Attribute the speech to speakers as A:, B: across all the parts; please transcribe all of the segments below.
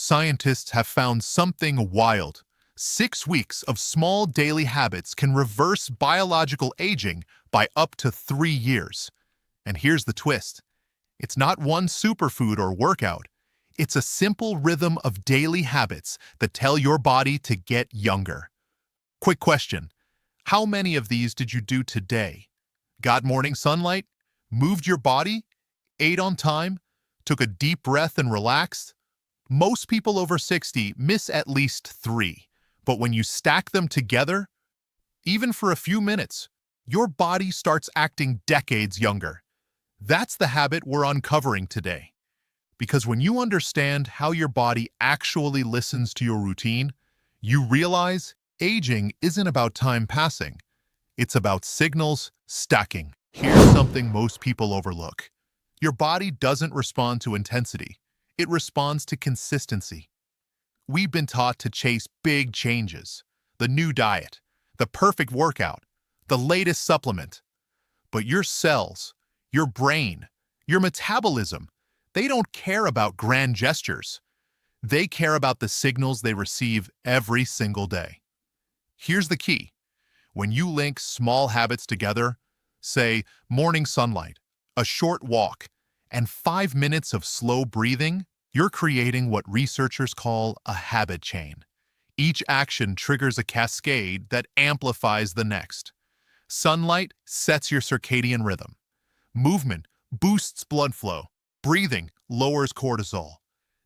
A: Scientists have found something wild. 6 weeks of small daily habits can reverse biological aging by up to 3 years. And here's the twist. It's not one superfood or workout. It's a simple rhythm of daily habits that tell your body to get younger. Quick question. How many of these did you do today? Got morning sunlight? Moved your body? Ate on time? Took a deep breath and relaxed? Most people over 60 miss at least 3, but when you stack them together, even for a few minutes, your body starts acting decades younger. That's the habit we're uncovering today. Because when you understand how your body actually listens to your routine, you realize aging isn't about time passing. It's about signals stacking. Here's something most people overlook. Your body doesn't respond to intensity. It responds to consistency. We've been taught to chase big changes, the new diet, the perfect workout, the latest supplement. But your cells, your brain, your metabolism, they don't care about grand gestures. They care about the signals they receive every single day. Here's the key. When you link small habits together, say morning sunlight, a short walk, and 5 minutes of slow breathing, you're creating what researchers call a habit chain. Each action triggers a cascade that amplifies the next. Sunlight sets your circadian rhythm. Movement boosts blood flow. Breathing lowers cortisol.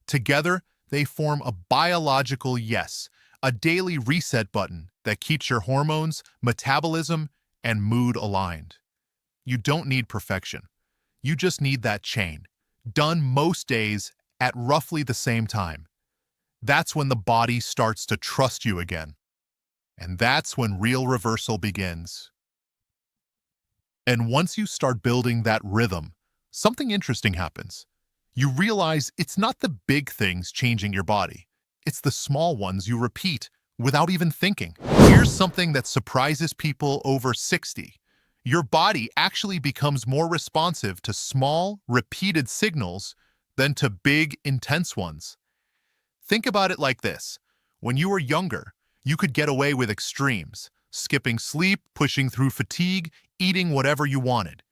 A: Together, they form a biological yes, a daily reset button that keeps your hormones, metabolism, and mood aligned. You don't need perfection. You just need that chain, done most days at roughly the same time. That's when the body starts to trust you again. And that's when real reversal begins. And once you start building that rhythm, something interesting happens. You realize it's not the big things changing your body. It's the small ones you repeat without even thinking. Here's something that surprises people over 60. Your body actually becomes more responsive to small, repeated signals than to big, intense ones. Think about it like this. When you were younger, you could get away with extremes, skipping sleep, pushing through fatigue, eating whatever you wanted.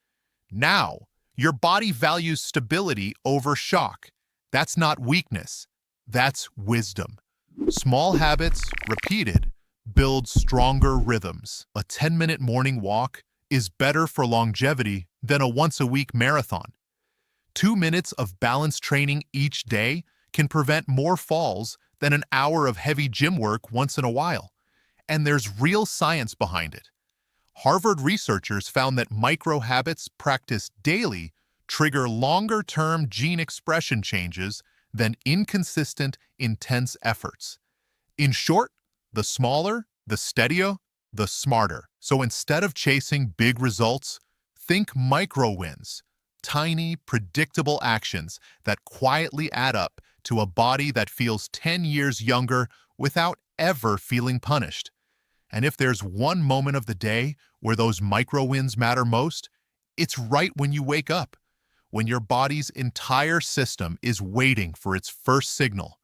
A: Now, your body values stability over shock. That's not weakness. That's wisdom. Small habits, repeated, build stronger rhythms. A 10-minute morning walk is better for longevity than a once-a-week marathon. 2 minutes of balanced training each day can prevent more falls than an hour of heavy gym work once in a while. And there's real science behind it. Harvard researchers found that micro habits practiced daily trigger longer-term gene expression changes than inconsistent, intense efforts. In short, the smaller, the steadier, the smarter. So instead of chasing big results, think micro wins, tiny, predictable actions that quietly add up to a body that feels 10 years younger without ever feeling punished. And if there's one moment of the day where those micro wins matter most, it's right when you wake up, when your body's entire system is waiting for its first signal.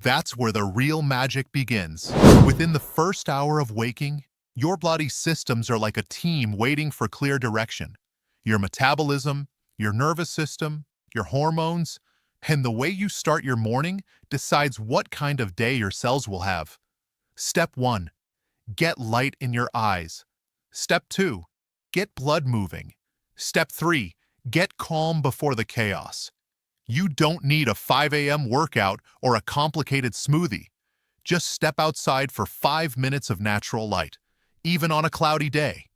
A: That's where the real magic begins. Within the first hour of waking, your body's systems are like a team waiting for clear direction. Your metabolism, your nervous system, your hormones, and the way you start your morning decides what kind of day your cells will have. Step 1. Get light in your eyes. Step 2. Get blood moving. Step 3. Get calm before the chaos. You don't need a 5 a.m. workout or a complicated smoothie. Just step outside for 5 minutes of natural light, even on a cloudy day.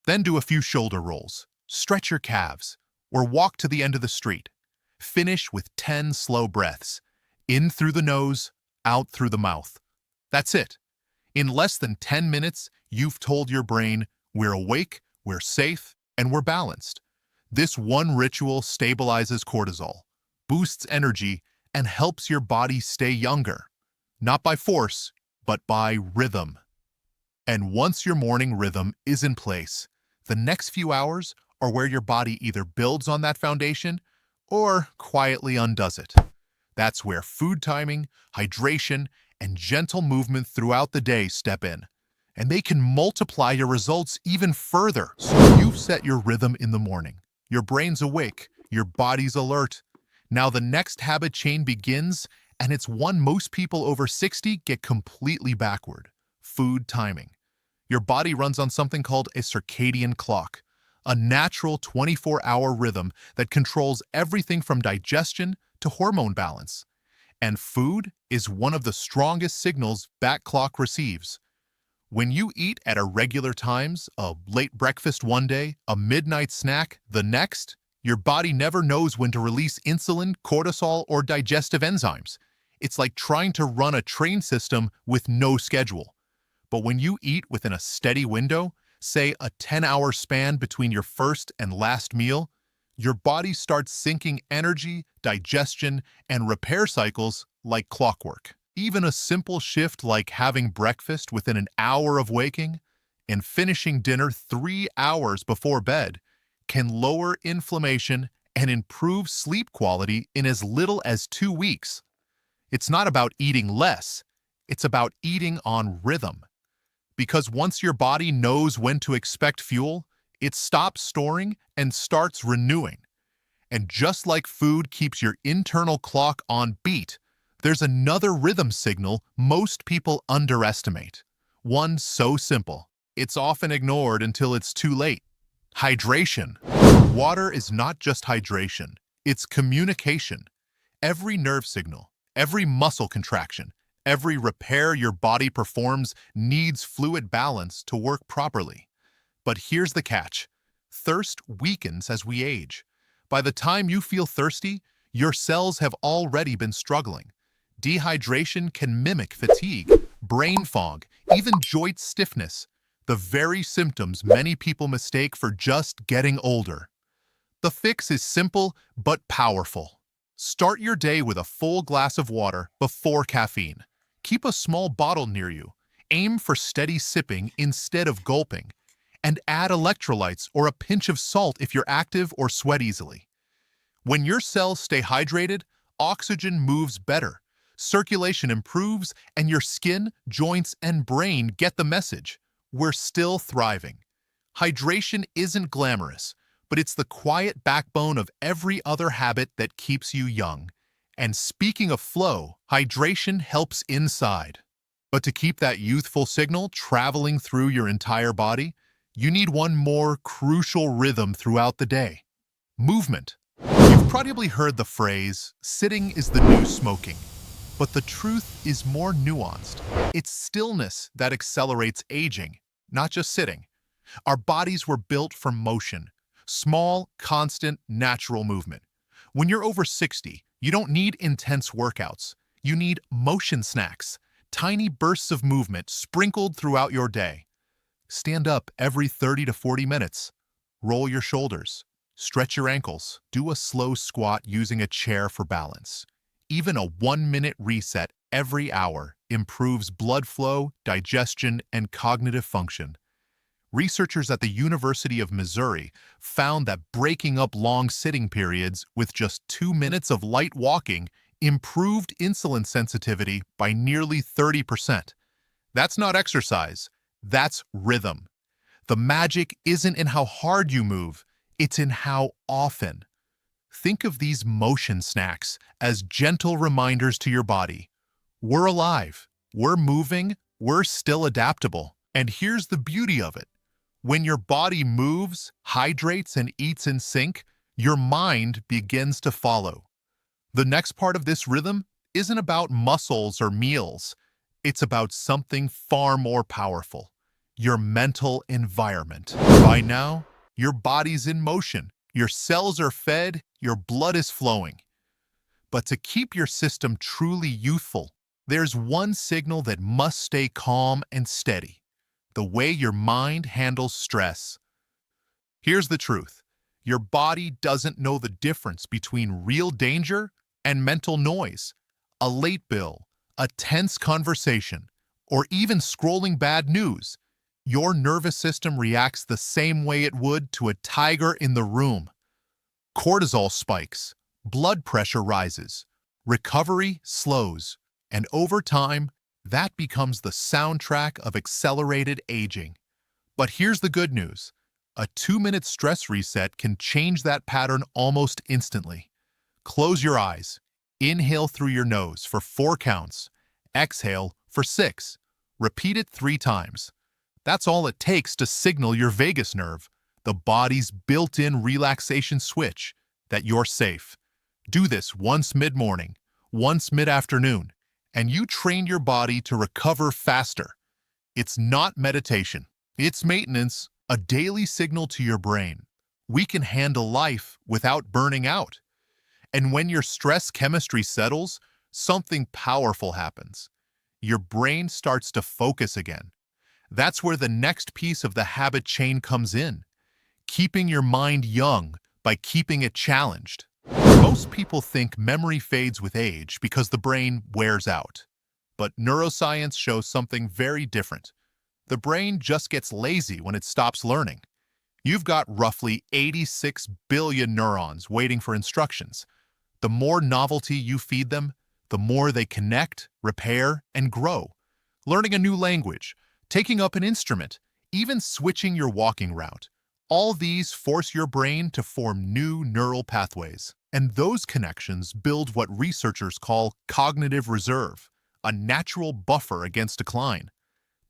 A: Then do a few shoulder rolls, stretch your calves, or walk to the end of the street. Finish with 10 slow breaths, in through the nose, out through the mouth. That's it. In less than 10 minutes, you've told your brain, we're awake, we're safe, and we're balanced. This one ritual stabilizes cortisol, boosts energy, and helps your body stay younger. Not by force, but by rhythm. And once your morning rhythm is in place, the next few hours are where your body either builds on that foundation or quietly undoes it. That's where food timing, hydration, and gentle movement throughout the day step in. And they can multiply your results even further. So you've set your rhythm in the morning. Your brain's awake, your body's alert. Now the next habit chain begins, and it's one most people over 60 get completely backward: food timing. Your body runs on something called a circadian clock, a natural 24-hour rhythm that controls everything from digestion to hormone balance. And food is one of the strongest signals that clock receives. When you eat at irregular times, a late breakfast one day, a midnight snack the next, your body never knows when to release insulin, cortisol, or digestive enzymes. It's like trying to run a train system with no schedule. But when you eat within a steady window, say a 10-hour span between your first and last meal, your body starts syncing energy, digestion, and repair cycles like clockwork. Even a simple shift like having breakfast within an hour of waking and finishing dinner 3 hours before bed can lower inflammation and improve sleep quality in as little as 2 weeks. It's not about eating less, it's about eating on rhythm. Because once your body knows when to expect fuel, it stops storing and starts renewing. And just like food keeps your internal clock on beat, there's another rhythm signal most people underestimate. One so simple, it's often ignored until it's too late: hydration. Water is not just hydration, it's communication. Every nerve signal, every muscle contraction, every repair your body performs needs fluid balance to work properly. But here's the catch: thirst weakens as we age. By the time you feel thirsty, your cells have already been struggling. Dehydration can mimic fatigue, brain fog, even joint stiffness, the very symptoms many people mistake for just getting older. The fix is simple but powerful. Start your day with a full glass of water before caffeine. Keep a small bottle near you. Aim for steady sipping instead of gulping. And add electrolytes or a pinch of salt if you're active or sweat easily. When your cells stay hydrated, oxygen moves better, circulation improves, and your skin, joints, and brain get the message: we're still thriving. Hydration isn't glamorous, but it's the quiet backbone of every other habit that keeps you young. And speaking of flow, hydration helps inside. But to keep that youthful signal traveling through your entire body, you need one more crucial rhythm throughout the day: movement. You've probably heard the phrase, sitting is the new smoking. But the truth is more nuanced. It's stillness that accelerates aging, not just sitting. Our bodies were built for motion: small, constant, natural movement. When you're over 60, you don't need intense workouts. You need motion snacks, tiny bursts of movement sprinkled throughout your day. Stand up every 30 to 40 minutes. Roll your shoulders. Stretch your ankles. Do a slow squat using a chair for balance. Even a 1-minute reset every hour improves blood flow, digestion, and cognitive function. Researchers at the University of Missouri found that breaking up long sitting periods with just 2 minutes of light walking improved insulin sensitivity by nearly 30%. That's not exercise, that's rhythm. The magic isn't in how hard you move, it's in how often. Think of these motion snacks as gentle reminders to your body: we're alive, we're moving, we're still adaptable. And here's the beauty of it: when your body moves, hydrates, and eats in sync, your mind begins to follow. The next part of this rhythm isn't about muscles or meals. It's about something far more powerful: your mental environment. By now, your body's in motion, your cells are fed, your blood is flowing. But to keep your system truly youthful, there's one signal that must stay calm and steady: the way your mind handles stress. Here's the truth: your body doesn't know the difference between real danger and mental noise. A late bill, a tense conversation, or even scrolling bad news. Your nervous system reacts the same way it would to a tiger in the room. Cortisol spikes, blood pressure rises, Recovery slows, and over time, that becomes the soundtrack of accelerated aging. But here's the good news. A 2-minute stress reset can change that pattern almost instantly. Close your eyes. Inhale through your nose for 4 counts. Exhale for 6. Repeat it 3 times. That's all it takes to signal your vagus nerve, the body's built-in relaxation switch, that you're safe. Do this once mid-morning, once mid-afternoon, and you train your body to recover faster. It's not meditation. It's maintenance, a daily signal to your brain. We can handle life without burning out. And when your stress chemistry settles, something powerful happens. Your brain starts to focus again. That's where the next piece of the habit chain comes in. Keeping your mind young by keeping it challenged. Most people think memory fades with age because the brain wears out. But neuroscience shows something very different. The brain just gets lazy when it stops learning. You've got roughly 86 billion neurons waiting for instructions. The more novelty you feed them, the more they connect, repair, and grow. Learning a new language, taking up an instrument, even switching your walking route. All these force your brain to form new neural pathways. And those connections build what researchers call cognitive reserve, a natural buffer against decline.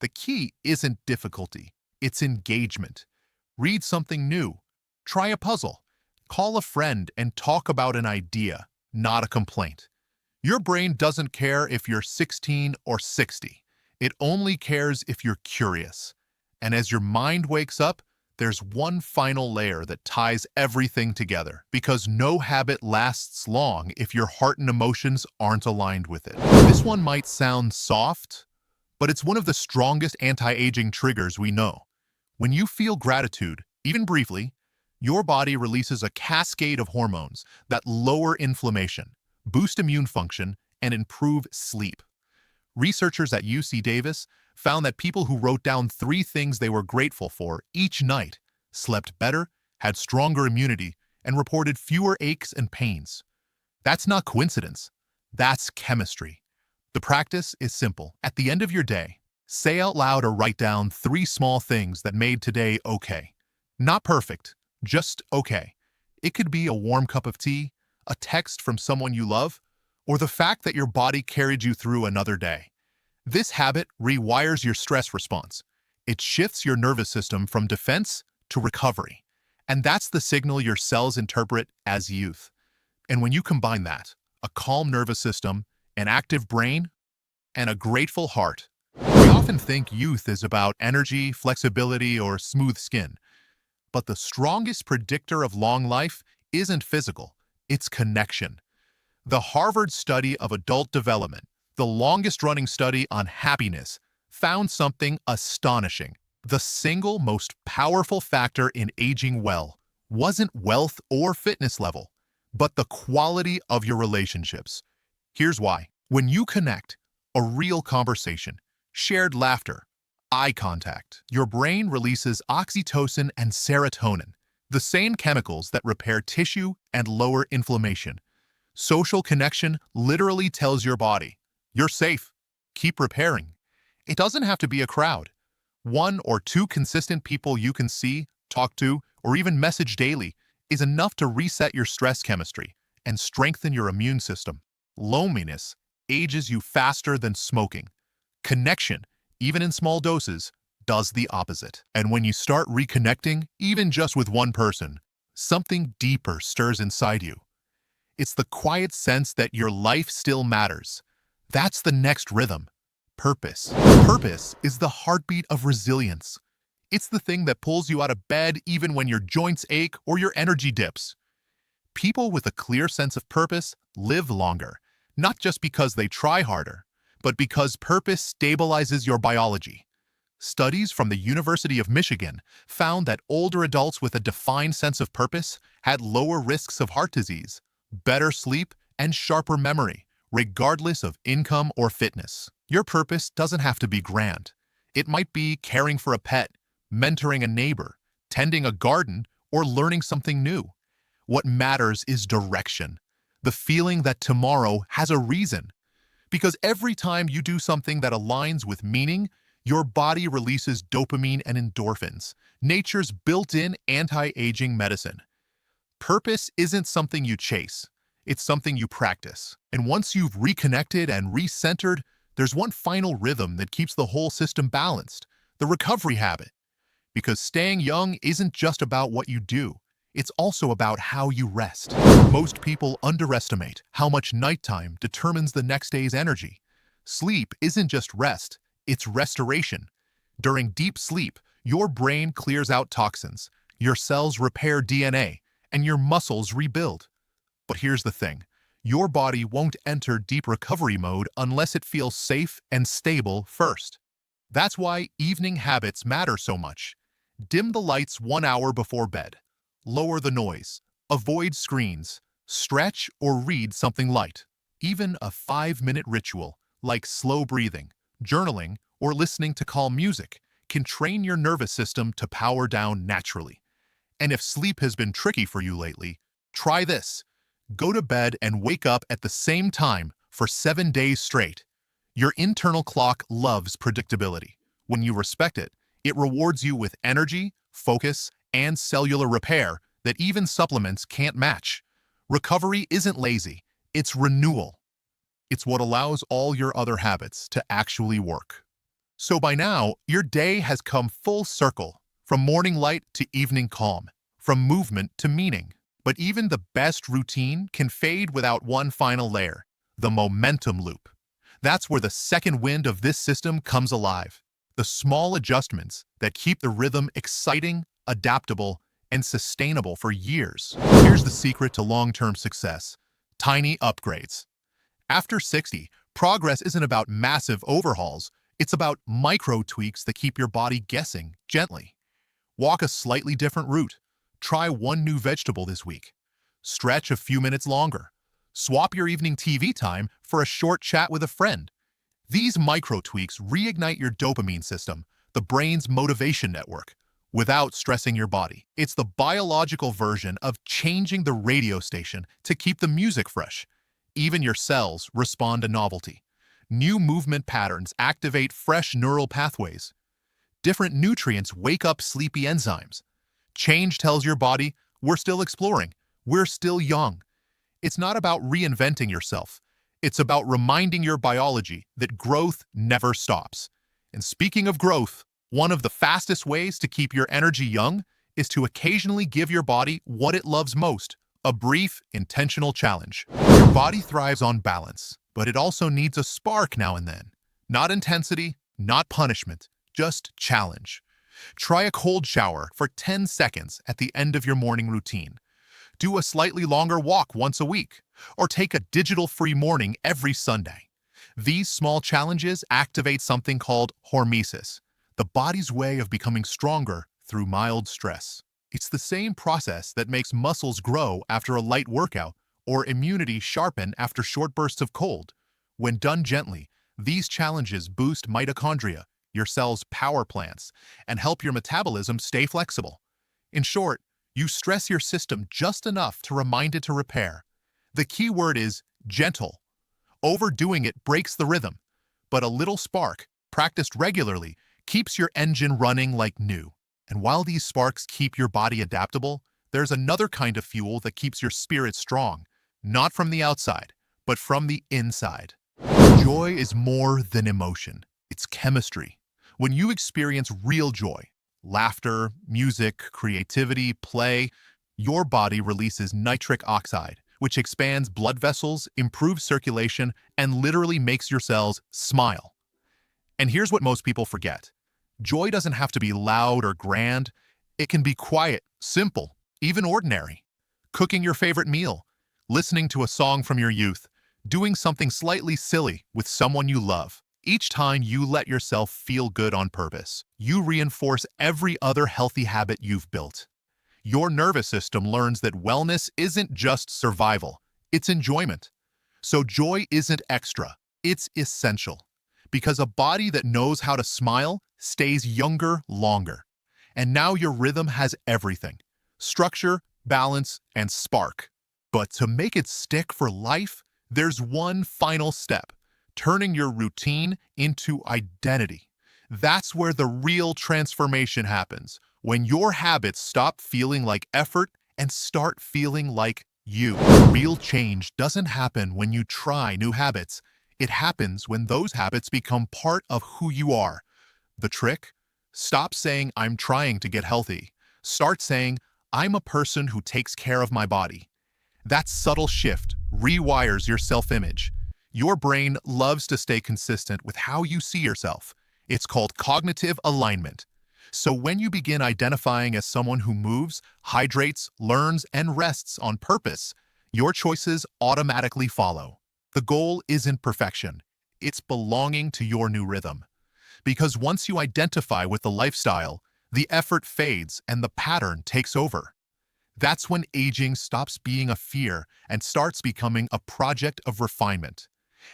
A: The key isn't difficulty, it's engagement. Read something new, try a puzzle, call a friend and talk about an idea, not a complaint. Your brain doesn't care if you're 16 or 60. It only cares if you're curious. And as your mind wakes up, there's one final layer that ties everything together, because no habit lasts long if your heart and emotions aren't aligned with it. This one might sound soft, but it's one of the strongest anti-aging triggers we know. When you feel gratitude, even briefly, your body releases a cascade of hormones that lower inflammation, boost immune function, and improve sleep. Researchers at UC Davis found that people who wrote down 3 things they were grateful for each night slept better, had stronger immunity, and reported fewer aches and pains. That's not coincidence. That's chemistry. The practice is simple. At the end of your day, say out loud or write down 3 small things that made today okay. Not perfect, just okay. It could be a warm cup of tea, a text from someone you love, or the fact that your body carried you through another day. This habit rewires your stress response. It shifts your nervous system from defense to recovery. And that's the signal your cells interpret as youth. And when you combine that, a calm nervous system, an active brain, and a grateful heart, we often think youth is about energy, flexibility, or smooth skin. But the strongest predictor of long life isn't physical, it's connection. The Harvard study of adult development, the longest-running study on happiness, found something astonishing. The single most powerful factor in aging well wasn't wealth or fitness level, but the quality of your relationships. Here's why. When you connect, a real conversation, shared laughter, eye contact, your brain releases oxytocin and serotonin, the same chemicals that repair tissue and lower inflammation. Social connection literally tells your body, you're safe, keep repairing. It doesn't have to be a crowd. 1 or 2 consistent people you can see, talk to, or even message daily is enough to reset your stress chemistry and strengthen your immune system. Loneliness ages you faster than smoking. Connection, even in small doses, does the opposite. And when you start reconnecting, even just with one person, something deeper stirs inside you. It's the quiet sense that your life still matters. That's the next rhythm. Purpose. Purpose is the heartbeat of resilience. It's the thing that pulls you out of bed even when your joints ache or your energy dips. People with a clear sense of purpose live longer, not just because they try harder, but because purpose stabilizes your biology. Studies from the University of Michigan found that older adults with a defined sense of purpose had lower risks of heart disease, better sleep, and sharper memory, regardless of income or fitness. Your purpose doesn't have to be grand. It might be caring for a pet, mentoring a neighbor, tending a garden, or learning something new. What matters is direction. the feeling that tomorrow has a reason. Because every time you do something that aligns with meaning, your body releases dopamine and endorphins, nature's built-in anti-aging medicine. Purpose isn't something you chase, it's something you practice. And once you've reconnected and recentered, there's one final rhythm that keeps the whole system balanced, the recovery habit. Because staying young isn't just about what you do, it's also about how you rest. Most people underestimate how much nighttime determines the next day's energy. Sleep isn't just rest, it's restoration. During deep sleep, your brain clears out toxins, your cells repair DNA, and your muscles rebuild. But here's the thing, your body won't enter deep recovery mode unless it feels safe and stable first. That's why evening habits matter so much. Dim the lights 1 hour before bed. Lower the noise. Avoid screens. Stretch or read something light. Even a 5-minute ritual, like slow breathing, journaling, or listening to calm music, can train your nervous system to power down naturally. And if sleep has been tricky for you lately, try this. Go to bed and wake up at the same time for 7 days straight. Your internal clock loves predictability. When you respect it, it rewards you with energy, focus, and cellular repair that even supplements can't match. Recovery isn't lazy, it's renewal. It's what allows all your other habits to actually work. So by now, your day has come full circle, from morning light to evening calm, from movement to meaning. But even the best routine can fade without one final layer, the momentum loop. That's where the second wind of this system comes alive. The small adjustments that keep the rhythm exciting, adaptable, and sustainable for years. Here's the secret to long-term success: tiny upgrades. After 60, progress isn't about massive overhauls, it's about micro tweaks that keep your body guessing gently. Walk a slightly different route. Try one new vegetable this week. Stretch a few minutes longer. Swap your evening TV time for a short chat with a friend. These micro tweaks reignite your dopamine system, the brain's motivation network, without stressing your body. It's the biological version of changing the radio station to keep the music fresh. Even your cells respond to novelty. New movement patterns activate fresh neural pathways. Different nutrients wake up sleepy enzymes. Change tells your body, we're still exploring, we're still young. It's not about reinventing yourself. It's about reminding your biology that growth never stops. And speaking of growth, one of the fastest ways to keep your energy young is to occasionally give your body what it loves most, a brief, intentional challenge. Your body thrives on balance, but it also needs a spark now and then. Not intensity, not punishment, just challenge. Try a cold shower for 10 seconds at the end of your morning routine. Do a slightly longer walk once a week, or take a digital-free morning every Sunday. These small challenges activate something called hormesis, the body's way of becoming stronger through mild stress. It's the same process that makes muscles grow after a light workout or immunity sharpen after short bursts of cold. When done gently, these challenges boost mitochondria, your cell's power plants, and help your metabolism stay flexible. In short, you stress your system just enough to remind it to repair. The key word is gentle. Overdoing it breaks the rhythm, but a little spark, practiced regularly, keeps your engine running like new. And while these sparks keep your body adaptable, there's another kind of fuel that keeps your spirit strong, not from the outside, but from the inside. Joy is more than emotion. It's chemistry. When you experience real joy, laughter, music, creativity, play, your body releases nitric oxide, which expands blood vessels, improves circulation, and literally makes your cells smile. And here's what most people forget. Joy doesn't have to be loud or grand. It can be quiet, simple, even ordinary. Cooking your favorite meal, listening to a song from your youth, doing something slightly silly with someone you love. Each time you let yourself feel good on purpose, you reinforce every other healthy habit you've built. Your nervous system learns that wellness isn't just survival, it's enjoyment. So joy isn't extra, it's essential. Because a body that knows how to smile stays younger longer. And now your rhythm has everything: structure, balance, and spark. But to make it stick for life, there's one final step: turning your routine into identity. That's where the real transformation happens, when your habits stop feeling like effort and start feeling like you. Real change doesn't happen when you try new habits. It happens when those habits become part of who you are. The trick? Stop saying, "I'm trying to get healthy." Start saying, "I'm a person who takes care of my body." That subtle shift rewires your self-image. Your brain loves to stay consistent with how you see yourself. It's called cognitive alignment. So when you begin identifying as someone who moves, hydrates, learns, and rests on purpose, your choices automatically follow. The goal isn't perfection. It's belonging to your new rhythm. Because once you identify with the lifestyle, the effort fades and the pattern takes over. That's when aging stops being a fear and starts becoming a project of refinement.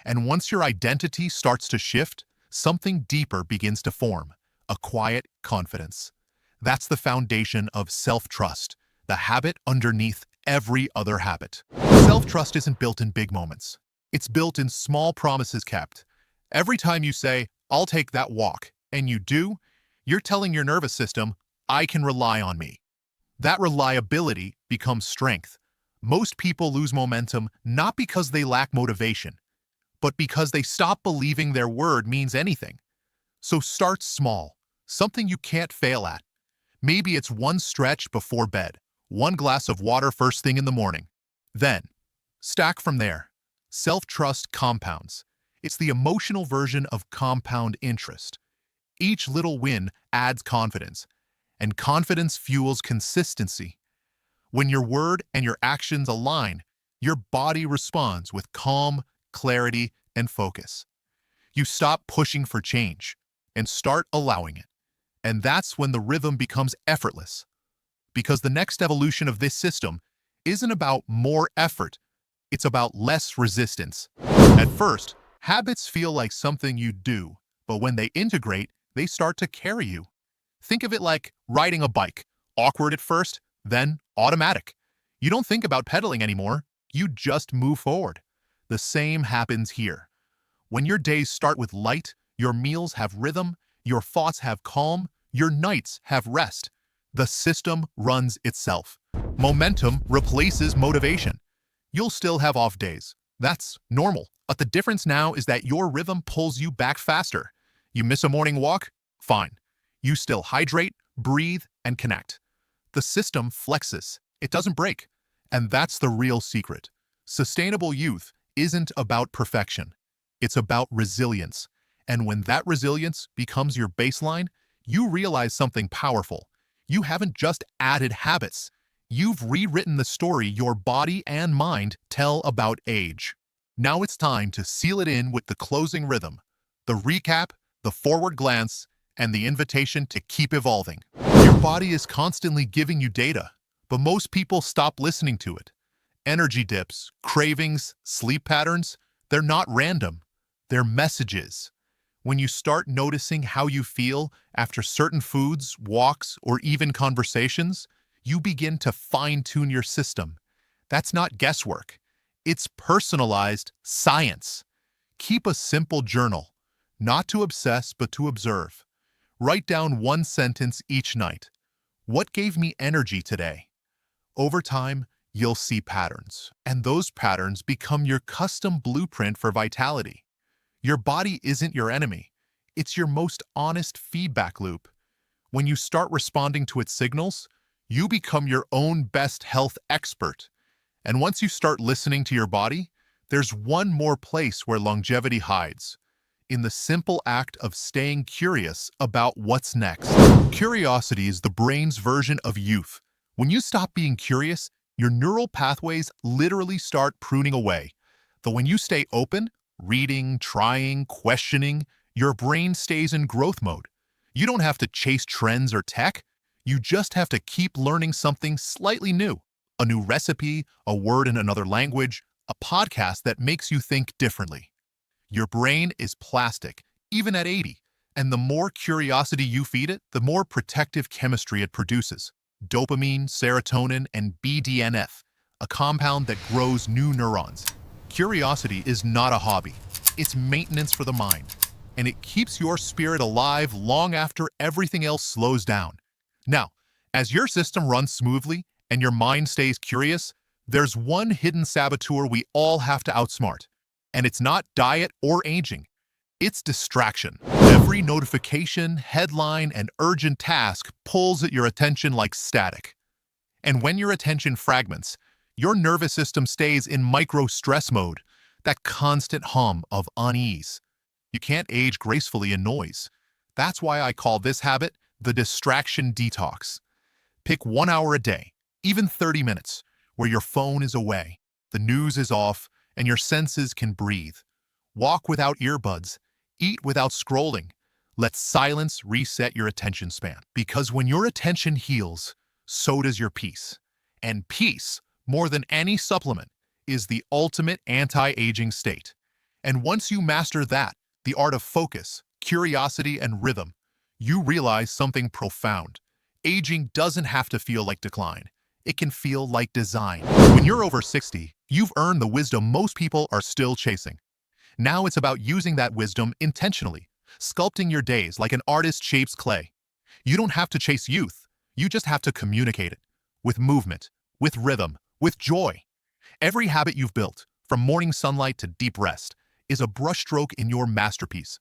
A: And once your identity starts to shift, something deeper begins to form: a quiet confidence. That's the foundation of self-trust, the habit underneath every other habit. Self-trust isn't built in big moments. It's built in small promises kept. Every time you say, "I'll take that walk," and you do, you're telling your nervous system, "I can rely on me." That reliability becomes strength. Most people lose momentum not because they lack motivation, but because they stop believing their word means anything. So start small, something you can't fail at. Maybe it's one stretch before bed, one glass of water first thing in the morning. Then, stack from there. Self-trust compounds. It's the emotional version of compound interest. Each little win adds confidence, and confidence fuels consistency. When your word and your actions align, your body responds with calm, clarity, and focus. You stop pushing for change and start allowing it. And that's when the rhythm becomes effortless. Because the next evolution of this system isn't about more effort, it's about less resistance. At first, habits feel like something you do, but when they integrate, they start to carry you. Think of it like riding a bike: awkward at first, then automatic. You don't think about pedaling anymore, you just move forward. The same happens here. When your days start with light, your meals have rhythm, your thoughts have calm, your nights have rest. The system runs itself. Momentum replaces motivation. You'll still have off days. That's normal. But the difference now is that your rhythm pulls you back faster. You miss a morning walk? Fine. You still hydrate, breathe, and connect. The system flexes. It doesn't break. And that's the real secret. Sustainable youth isn't about perfection. It's about resilience. And when that resilience becomes your baseline, you realize something powerful. You haven't just added habits. You've rewritten the story your body and mind tell about age. Now it's time to seal it in with the closing rhythm, the recap, the forward glance, and the invitation to keep evolving. Your body is constantly giving you data, but most people stop listening to it. Energy dips, cravings, sleep patterns, they're not random. They're messages. When you start noticing how you feel after certain foods, walks, or even conversations, you begin to fine-tune your system. That's not guesswork. It's personalized science. Keep a simple journal, not to obsess but to observe. Write down one sentence each night. What gave me energy today? Over time, you'll see patterns, and those patterns become your custom blueprint for vitality. Your body isn't your enemy. It's your most honest feedback loop. When you start responding to its signals, you become your own best health expert. And once you start listening to your body, there's one more place where longevity hides: in the simple act of staying curious about what's next. Curiosity is the brain's version of youth. When you stop being curious, your neural pathways literally start pruning away. But when you stay open, reading, trying, questioning, your brain stays in growth mode. You don't have to chase trends or tech. You just have to keep learning something slightly new. A new recipe, a word in another language, a podcast that makes you think differently. Your brain is plastic, even at 80, and the more curiosity you feed it, the more protective chemistry it produces: dopamine, serotonin, and BDNF, a compound that grows new neurons. Curiosity is not a hobby. It's maintenance for the mind, and it keeps your spirit alive long after everything else slows down. Now, as your system runs smoothly and your mind stays curious, there's one hidden saboteur we all have to outsmart. And it's not diet or aging. It's distraction. Every notification, headline, and urgent task pulls at your attention like static. And when your attention fragments, your nervous system stays in micro-stress mode, that constant hum of unease. You can't age gracefully in noise. That's why I call this habit the distraction detox. Pick 1 hour a day, even 30 minutes, where your phone is away, the news is off, and your senses can breathe. Walk without earbuds, eat without scrolling. Let silence reset your attention span. Because when your attention heals, so does your peace. And peace, more than any supplement, is the ultimate anti-aging state. And once you master that, the art of focus, curiosity, and rhythm, you realize something profound. Aging doesn't have to feel like decline. It can feel like design. When you're over 60, you've earned the wisdom most people are still chasing. Now it's about using that wisdom intentionally, sculpting your days like an artist shapes clay. You don't have to chase youth. You just have to communicate it. With movement, with rhythm, with joy. Every habit you've built, from morning sunlight to deep rest, is a brushstroke in your masterpiece.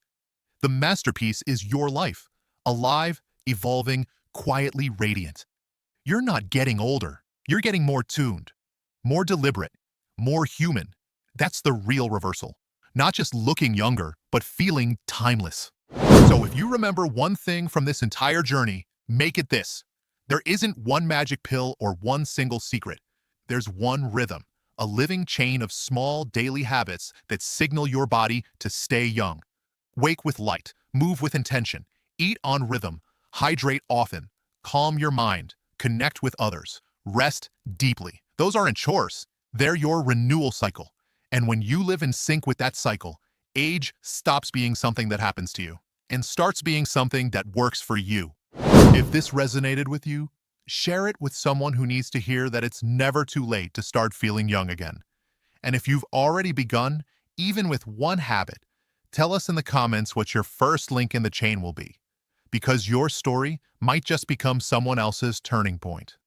A: The masterpiece is your life, alive, evolving, quietly radiant. You're not getting older. You're getting more tuned, more deliberate, more human. That's the real reversal. Not just looking younger, but feeling timeless. So if you remember one thing from this entire journey, make it this. There isn't one magic pill or one single secret. There's one rhythm, a living chain of small daily habits that signal your body to stay young. Wake with light, move with intention, eat on rhythm, hydrate often, calm your mind, connect with others, rest deeply. Those aren't chores. They're your renewal cycle. And when you live in sync with that cycle, age stops being something that happens to you and starts being something that works for you. If this resonated with you, share it with someone who needs to hear that it's never too late to start feeling young again. And if you've already begun, even with one habit, tell us in the comments what your first link in the chain will be, because your story might just become someone else's turning point.